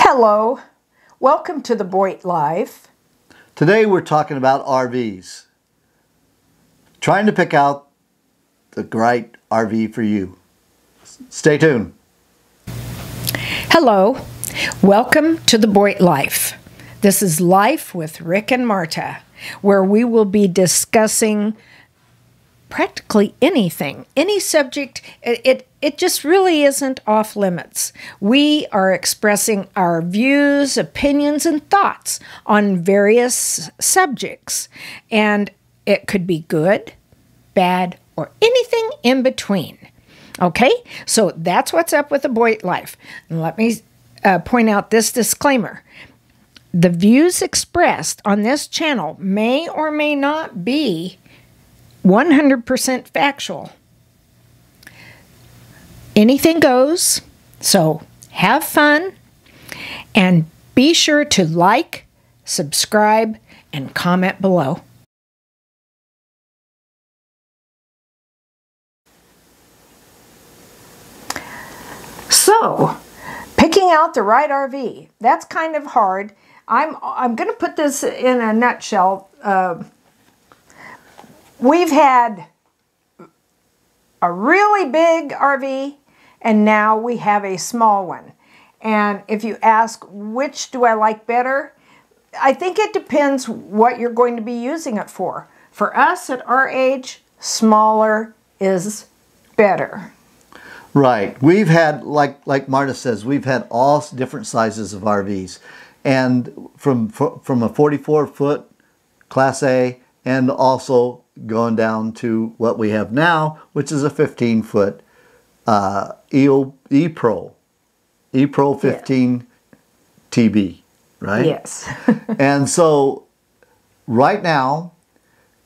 Hello, welcome to the Boyd Life. Today we're talking about RVs. Trying to pick out the right RV for you. Stay tuned. Hello, welcome to the Boyd Life. This is Life with Rick and Marta, where we will be discussing practically anything, any subject. It just really isn't off limits. We are expressing our views, opinions, and thoughts on various subjects. And it could be good, bad, or anything in between. Okay? So that's what's up with the Boyd Life. And let me point out this disclaimer. The views expressed on this channel may or may not be 100% factual. Anything goes, so have fun and be sure to like, subscribe, and comment below. So, picking out the right RV, that's kind of hard. I'm going to put this in a nutshell. We've had a really big RV, and now we have a small one. And if you ask, which do I like better? I think it depends what you're going to be using it for. For us at our age, smaller is better. Right. We've had, like Marta says, we've had all different sizes of RVs. And from a 44-foot Class A, and also going down to what we have now, which is a 15-foot E-Pro 15 TB, right? Yes. And so right now,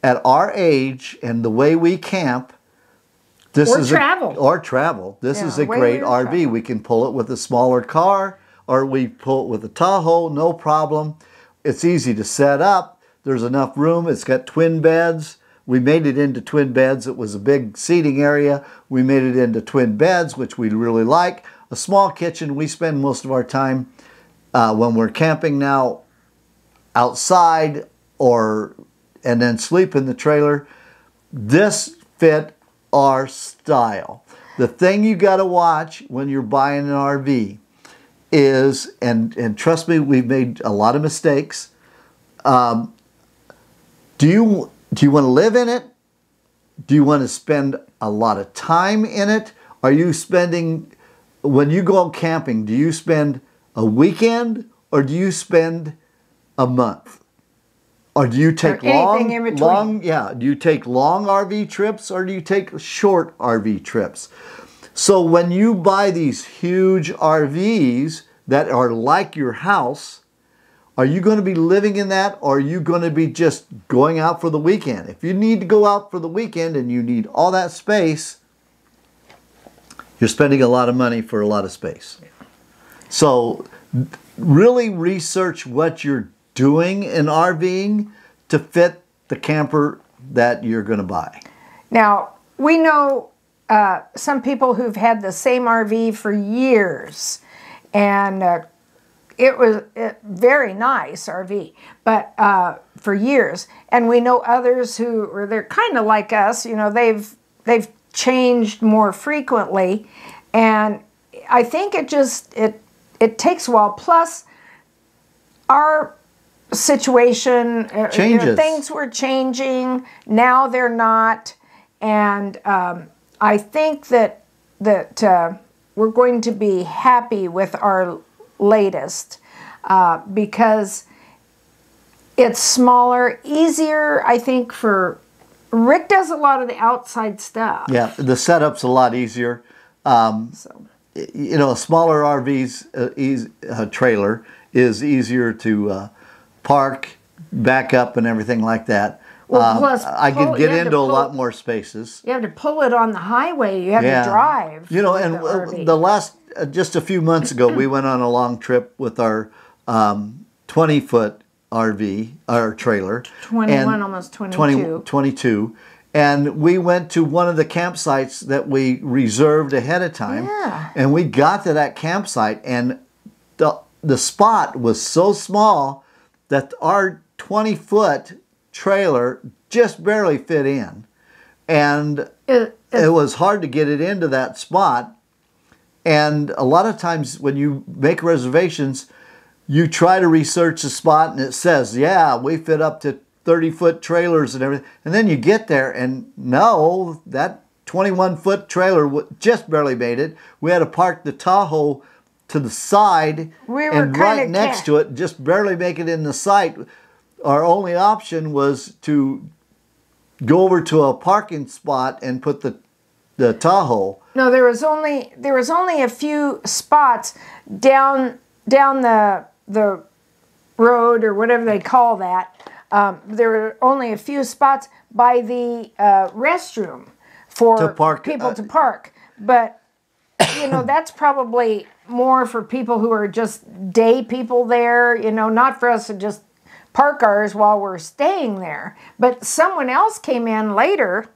at our age and the way we camp, this is travel. This is a great RV. We can pull it with a smaller car, or we pull it with a Tahoe, no problem. It's easy to set up. There's enough room. It's got twin beds. We made it into twin beds. It was a big seating area. We made it into twin beds, which we really like. A small kitchen. We spend most of our time when we're camping now outside and then sleep in the trailer. This fit our style. The thing you got to watch when you're buying an RV is, and trust me, we've made a lot of mistakes. Do you want to live in it? Do you want to spend a lot of time in it? Are you spending, when you go camping, do you spend a weekend or do you spend a month? Or do you take do you take long RV trips or do you take short RV trips? So when you buy these huge RVs that are like your house, are you going to be living in that, or are you going to be just going out for the weekend? If you need to go out for the weekend and you need all that space, you're spending a lot of money for a lot of space. So really research what you're doing in RVing to fit the camper that you're going to buy. Now, we know some people who've had the same RV for years, and it was a very nice RV, but for years. And we know others they're kind of like us, you know, they've changed more frequently. And I think it takes a while. Plus, our situation, changes. Things were changing. Now they're not. And I think that we're going to be happy with our latest because it's smaller, easier, I think, for Rick does a lot of the outside stuff. Yeah, the setup's a lot easier. You know, a smaller RV's trailer is easier to park, back up, and everything like that. Well, plus, I can get into a lot more spaces. You have to pull it on the highway. You have to drive. You know, and the last, just a few months ago, we went on a long trip with our 20-foot RV, our trailer. 21, almost 22. 22. And we went to one of the campsites that we reserved ahead of time. Yeah. And we got to that campsite, and the spot was so small that our 20-foot trailer just barely fit in. And it was hard to get it into that spot. And a lot of times when you make reservations, you try to research the spot and it says, yeah, we fit up to 30-foot trailers and everything. And then you get there and no, that 21-foot trailer just barely made it. We had to park the Tahoe to the side and right next to it, just barely make it in the site. Our only option was to go over to a parking spot and put the Tahoe. No, there was only a few spots down the road or whatever they call that. There were only a few spots by the restroom for people to park. But you know, that's probably more for people who are just day people there. You know, not for us to just park ours while we're staying there. But someone else came in later,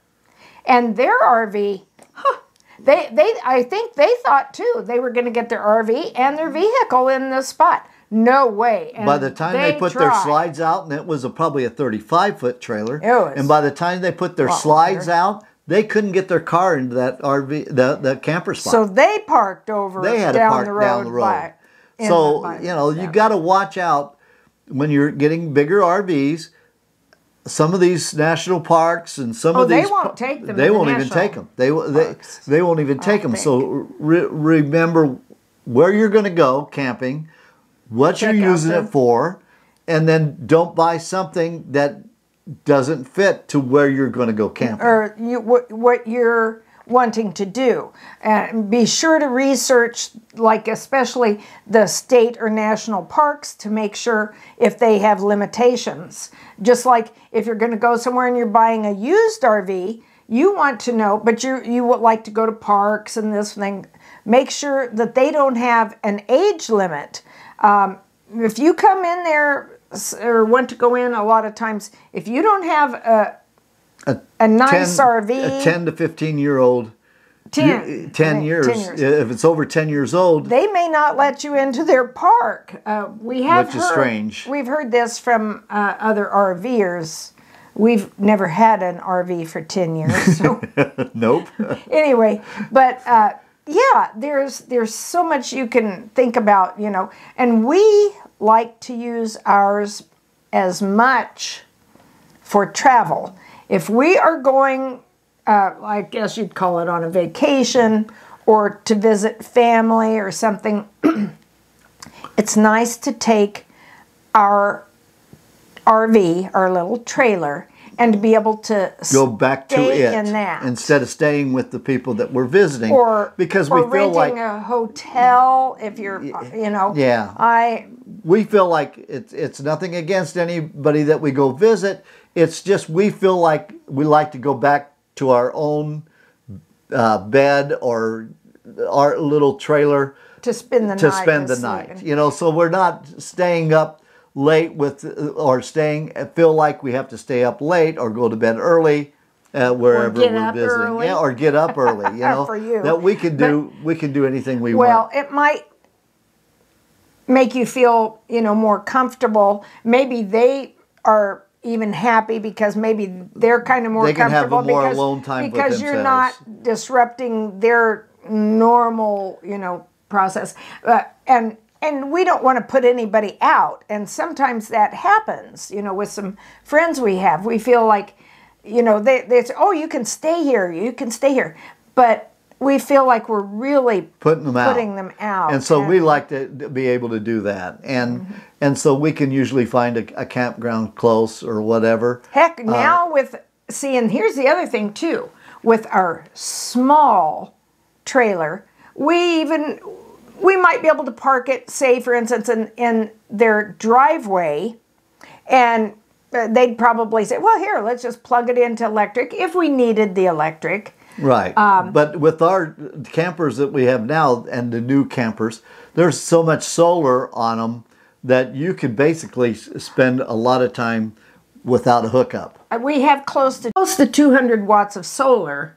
and their RV, I think they thought too they were going to get their RV and their vehicle in the spot. No way. And by the time they put their slides out, and it was probably a 35-foot trailer, and by the time they put their slides out, they couldn't get their car into that RV, the camper spot. So they parked over down the road. So, you know, you got to watch out when you're getting bigger RVs. Some of these national parks and some of these... they won't take them. They won't even take them. They won't even take them. So remember where you're going to go camping, what you're using it for, and then don't buy something that doesn't fit to where you're going to go camping. Or what you're wanting to do. And be sure to research, like especially the state or national parks, to make sure if they have limitations. Just like if you're going to go somewhere and you're buying a used RV, you want to know, but you would like to go to parks and this thing, make sure that they don't have an age limit. If you come in there or want to go in, a lot of times, if you don't have a nice RV, a 10 to 15-year-old, 10 years. If it's over 10 years old, they may not let you into their park. Which is strange. We've heard this from other RVers. We've never had an RV for 10 years. So. Nope. Anyway, but yeah, there's so much you can think about, you know, and we like to use ours as much for travel. If we are going, I guess you'd call it on a vacation or to visit family or something, it's nice to take our RV, our little trailer, and to be able to go back to it in that instead of staying with the people that we're visiting, because we feel like renting a hotel if you're, you know. Yeah, we feel like it's nothing against anybody that we go visit. It's just we feel like we like to go back to our own bed or our little trailer to spend the night. You know, so we're not staying up late or feel like we have to stay up late or go to bed early wherever we're visiting. Yeah, or get up early. You know, for you. That we can do anything we want. Well, it might make you feel, you know, more comfortable. Maybe they are even happy because maybe they're kind of more comfortable more alone time because you're not disrupting their normal, you know, process. And we don't want to put anybody out. And sometimes that happens, you know, with some friends we have. We feel like, you know, they say, oh, you can stay here. You can stay here. But we feel like we're really putting them out. And so we like to be able to do that. And so we can usually find a campground close or whatever. Heck, now and here's the other thing too. With our small trailer, we might be able to park it, say, for instance, in their driveway, and they'd probably say, well, here, let's just plug it into electric if we needed the electric. Right. But with our campers that we have now and the new campers, there's so much solar on them that you could basically spend a lot of time without a hookup. We have close to 200 watts of solar.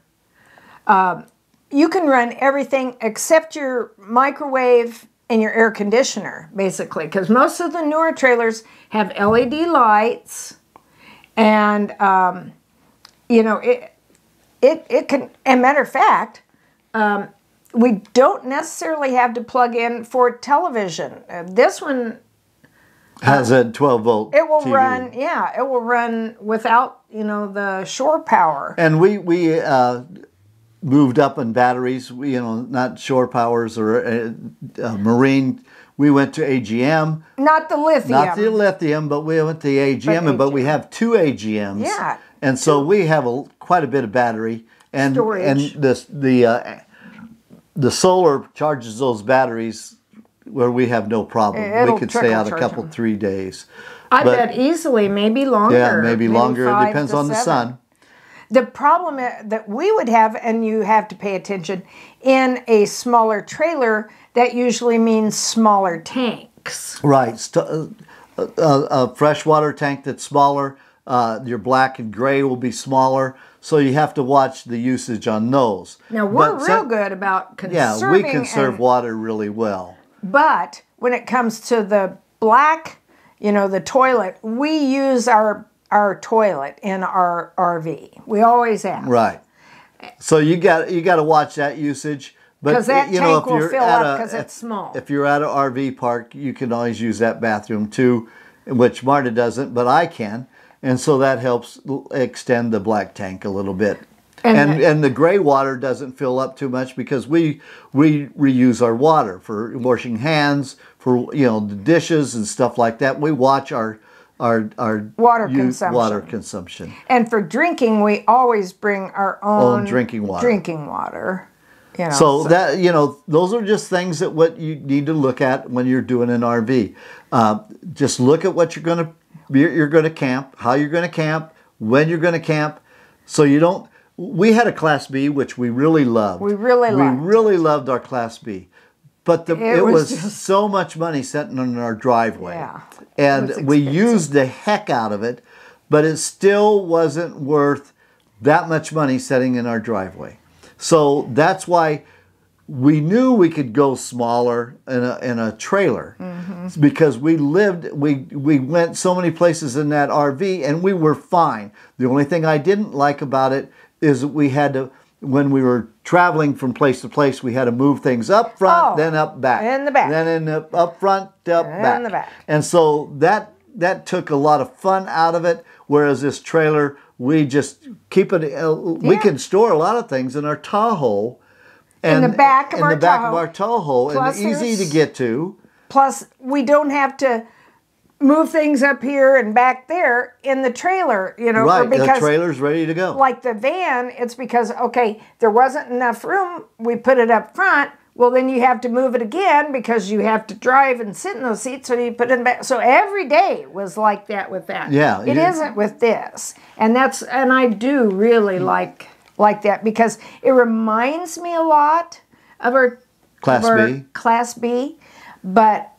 You can run everything except your microwave in your air conditioner, basically, because most of the newer trailers have LED lights, and you know, it can. And matter of fact, we don't necessarily have to plug in for television. This one has a 12-volt. It will TV. run. Yeah, it will run without, you know, the shore power. And we moved up in batteries. We, you know, not shore powers or marine. We went to AGM. Not the lithium. Not the lithium, but we went to AGM. But we have 2 AGMs. Yeah. And so we have quite a bit of battery. And storage. And the solar charges those batteries where we have no problem. It'll We could stay out a trickle couple, charge 3 days. I bet easily, maybe longer. Yeah, maybe longer. It 5 depends to on the 7. sun. The problem that we would have, and you have to pay attention, in a smaller trailer, that usually means smaller tanks. Right. A freshwater tank that's smaller. Your black and gray will be smaller. So you have to watch the usage on those. Now, we're real good about conserving. Yeah, we conserve water really well. But when it comes to the black, you know, the toilet, we use our toilet in our RV. We always have. Right. So you got to watch that usage. Because that you know, tank will fill up because it's small. If you're at an RV park, you can always use that bathroom too, which Marta doesn't, but I can. And so that helps extend the black tank a little bit. And the gray water doesn't fill up too much because we reuse our water for washing hands, for, you know, the dishes and stuff like that. We watch our water consumption. And for drinking, we always bring our own drinking water. You know, so that, you know, those are just things that what you need to look at when you're doing an RV. Just look at what you're going to camp, how you're going to camp, when you're going to camp, so you don't. We had a Class B, which we really loved. We really loved our Class B. But it was just so much money sitting in our driveway. Yeah, and we used the heck out of it, but it still wasn't worth that much money sitting in our driveway. So that's why we knew we could go smaller in a trailer, because we went so many places in that RV and we were fine. The only thing I didn't like about it is that we had to, when we were traveling from place to place, we had to move things up front, then up back. In the back. Then up front, up back. In the back. And so that took a lot of fun out of it, whereas this trailer, we just keep it, we can store a lot of things in our Tahoe. In the back of our Tahoe, and easy to get to. Plus, we don't have to move things up here and back there in the trailer, you know. Right, because the trailer's ready to go. Like the van, it's because, okay, there wasn't enough room, we put it up front, well then you have to move it again because you have to drive and sit in those seats, so you put it back. So every day was like that with that. Yeah. It isn't with this. And I do really like that because it reminds me a lot of our Class B, but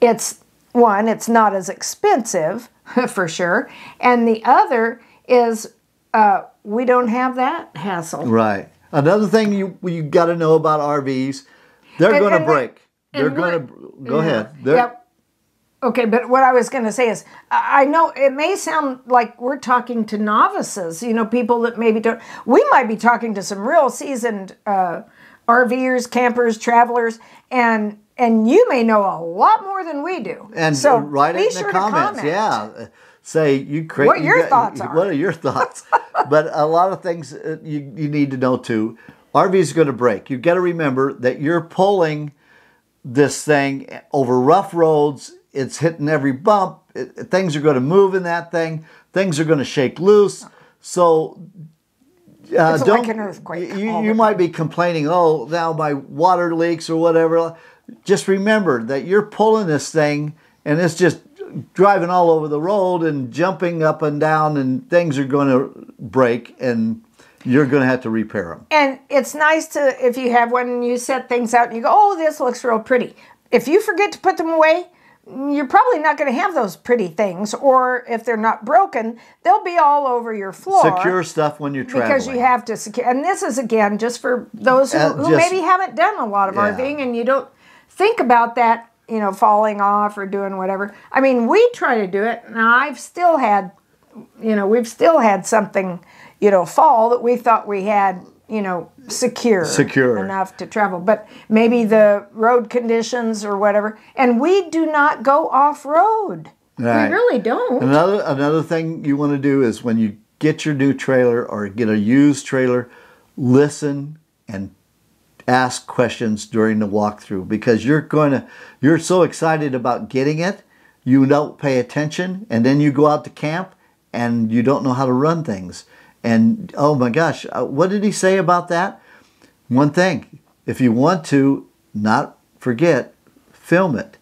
it's not as expensive for sure, and the other is we don't have that hassle. Right. Another thing you got to know about RVs, they're going to break. They're going to go ahead. Yep. Okay, but what I was going to say is, I know it may sound like we're talking to novices, you know, people that maybe don't. We might be talking to some real seasoned RVers, campers, travelers, and you may know a lot more than we do. And so write it in the comments. Yeah, say what your thoughts are. What are your thoughts? But a lot of things you need to know too. RV is going to break. You got to remember that you're pulling this thing over rough roads. It's hitting every bump. Things are going to move in that thing. Things are going to shake loose. So it's like an earthquake. You might be complaining, oh, now my water leaks or whatever. Just remember that you're pulling this thing and it's just driving all over the road and jumping up and down, and things are going to break and you're going to have to repair them. And it's nice to, if you have one and you set things out and you go, oh, this looks real pretty. If you forget to put them away, you're probably not going to have those pretty things, or if they're not broken, they'll be all over your floor. Secure stuff when you're traveling. Because you have to secure. And this is, again, just for those who maybe haven't done a lot of RVing and you don't think about that, you know, falling off or doing whatever. I mean, we try to do it. Now, I've still had, you know, we've still had something, you know, fall that we thought we had, you know, secure enough to travel. But maybe the road conditions or whatever. And we do not go off-road. Right. We really don't. Another thing you want to do is when you get your new trailer or get a used trailer, listen and ask questions during the walkthrough, because you're so excited about getting it, you don't pay attention, and then you go out to camp and you don't know how to run things. And oh my gosh, what did he say about that? One thing, if you want to not forget, film it.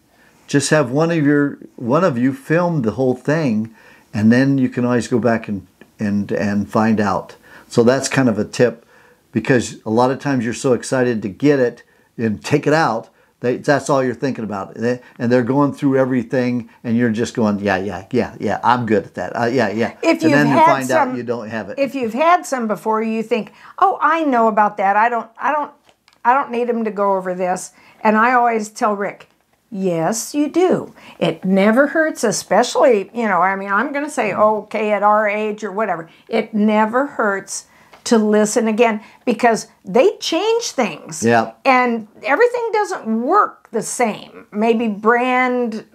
Just have one of you film the whole thing, and then you can always go back and find out. So that's kind of a tip, because a lot of times you're so excited to get it and take it out, that's all you're thinking about. And they're going through everything, and you're just going, yeah, I'm good at that. Yeah. If and then you find out you don't have it. If you've had some before, you think, oh, I know about that. I don't need him to go over this. And I always tell Rick, yes, you do. It never hurts, especially, you know, I mean, I'm going to say, okay, at our age or whatever. It never hurts to listen again, because they change things. Yeah. And everything doesn't work the same. Maybe brand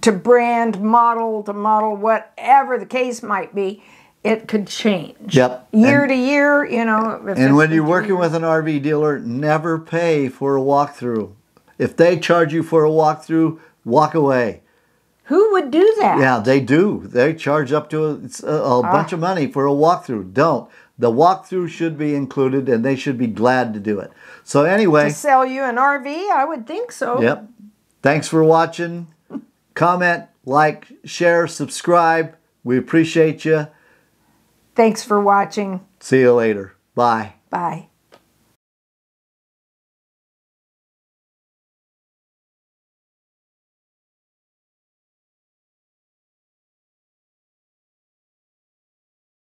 to brand, model to model, whatever the case might be, it could change. Yep. Year to year, you know. And when you're working with an RV dealer, never pay for a walkthrough. If they charge you for a walkthrough, walk away. Who would do that? Yeah, they do. They charge up to a bunch of money for a walkthrough. Don't. The walkthrough should be included, and they should be glad to do it. So anyway. To sell you an RV? I would think so. Yep. Thanks for watching. Comment, like, share, subscribe. We appreciate you. Thanks for watching. See you later. Bye. Bye.